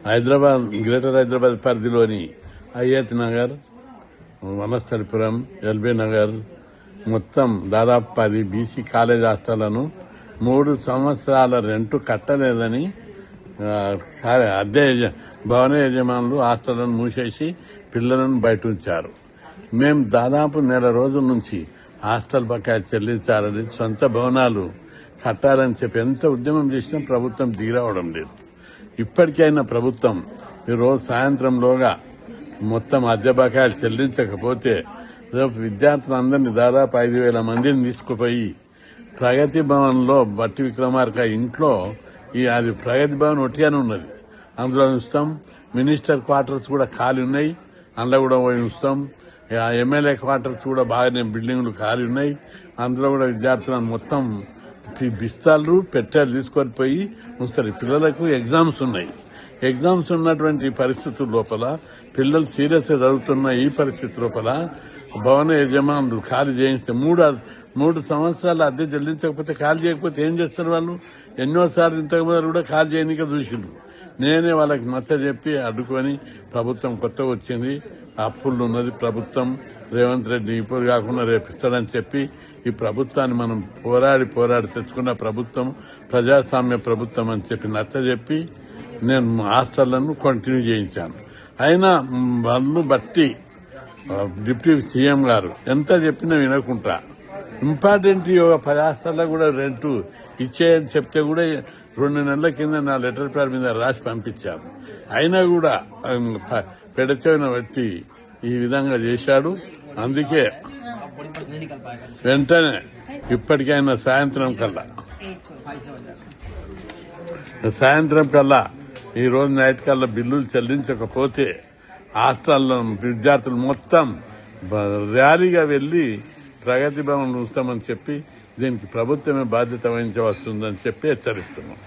Hyderabad greater Hyderabad పరిధిలోని Ayyat Nagar, Vanasthalipuram, LB Nagar మొత్తం దాదాపు 10 బీసీ కాలేజ్ హాస్టళ్లను 3 సంవత్సరాల రెంటు కట్టలేదని భవన యజమానులు హాస్టళ్లను మూసేసి పిల్లలను బయట ఉంచారు. మేము దాదాపు నెల రోజుల నుంచి హాస్టల్ బకాయి చెల్లించాలని, సొంత భవనాలు కట్టాలని చెప్పి ఎంత ఉద్యమం చేసినా ప్రభుత్వం దిగిరావడం లేదు. ఇప్పటికైనా ప్రభుత్వం ఈరోజు సాయంత్రంలోగా మొత్తం అద్దె బకాయిలు చెల్లించకపోతే రేపు విద్యార్థులందరినీ దాదాపు 5,000 మందిని తీసుకుపోయి ప్రగతి భవన్లో బట్టి విక్రమార్క ఇంట్లో అది ప్రగతి భవన్ ఒట్టిగానే ఉన్నది, అందులో ఉంచుతాం. మినిస్టర్ క్వార్టర్స్ కూడా ఖాళీ ఉన్నాయి, అందులో కూడా పోయి ఉంచుతాం. ఎమ్మెల్యే క్వార్టర్స్ కూడా బాగానే బిల్డింగ్లు ఖాళీ ఉన్నాయి, అందులో కూడా విద్యార్థులను మొత్తం బిస్తాలు పెట్టాలు తీసుకొని పోయి ఉంచుతారు. పిల్లలకు ఎగ్జామ్స్ ఉన్నాయి. ఎగ్జామ్స్ ఉన్నటువంటి పరిస్థితుల లోపల పిల్లలు సీరియస్ గా చదువుతున్న ఈ పరిస్థితి లోపల భవన యజమానులు ఖాళీ చేయిస్తే 3 సంవత్సరాలు అద్దె చెల్లించకపోతే ఖాళీ చేయకపోతే ఏం చేస్తారు వాళ్ళు? ఎన్నోసార్లు ఇంతకు ముందు కూడా ఖాళీ చేయనిక చూసిండ్రు. నేనే వాళ్ళకి నచ్చ చెప్పి అడ్డుకొని ప్రభుత్వం కొత్తగా వచ్చింది, అప్పులు ఉన్నది ప్రభుత్వం, రేవంత్ రెడ్డి ఇప్పుడు కాకుండా రేపిస్తాడని చెప్పి ఈ ప్రభుత్వాన్ని మనం పోరాడి తెచ్చుకున్న ప్రభుత్వం ప్రజాస్వామ్య ప్రభుత్వం అని చెప్పి నచ్చ చెప్పి నేను హాస్టళ్లను కంటిన్యూ చేయించాను. అయినా వాళ్ళు బట్టి డిప్యూటీ సీఎం గారు ఎంత చెప్పినా వినకుండా ఇంపార్టెంట్ 10 హాస్టల్లో కూడా రెంటు ఇచ్చేయని చెప్తే కూడా 2 నెలల కింద నా లెటర్ ప్యాడ్ మీద రాసి పంపించాను. అయినా కూడా పెడచెవిన బట్టి ఈ విధంగా చేశాడు. అందుకే వెంటనే ఇప్పటికైనా సాయంత్రం కల్లా ఈ రోజు నైట్ కల్లా బిల్లులు చెల్లించకపోతే హాస్టల్లో విద్యార్థులు మొత్తం ర్యాలీగా వెళ్లి ప్రగతి భవన్ ఉంచుతామని చెప్పి దీనికి ప్రభుత్వమే బాధ్యత వహించవస్తుందని చెప్పి హెచ్చరిస్తున్నాం.